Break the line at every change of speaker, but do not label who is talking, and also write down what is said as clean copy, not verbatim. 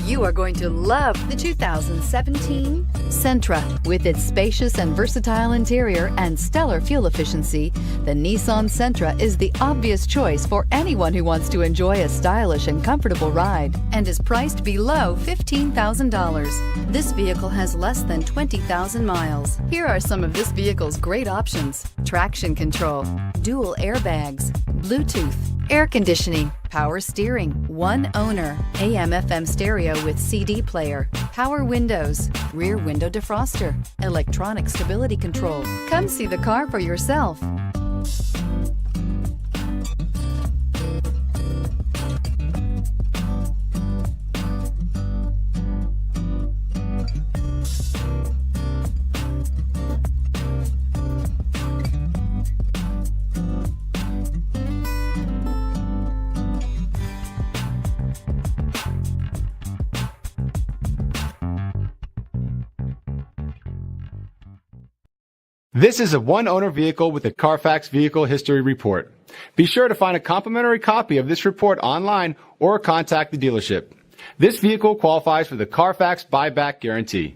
You are going to love the 2017 Sentra. With its spacious and versatile interior and stellar fuel efficiency, the Nissan Sentra is the obvious choice for anyone who wants to enjoy a stylish and comfortable ride and is priced below $15,000. This vehicle has less than 20,000 miles. Here are some of this vehicle's great options: traction control, dual airbags, Bluetooth, air conditioning, power steering, one owner, AM/FM stereo with CD player, power windows, rear window defroster, electronic stability control. Come see the car for yourself.
This is a one-owner vehicle with a Carfax Vehicle History Report. Be sure to find a complimentary copy of this report online or contact the dealership. This vehicle qualifies for the Carfax Buyback Guarantee.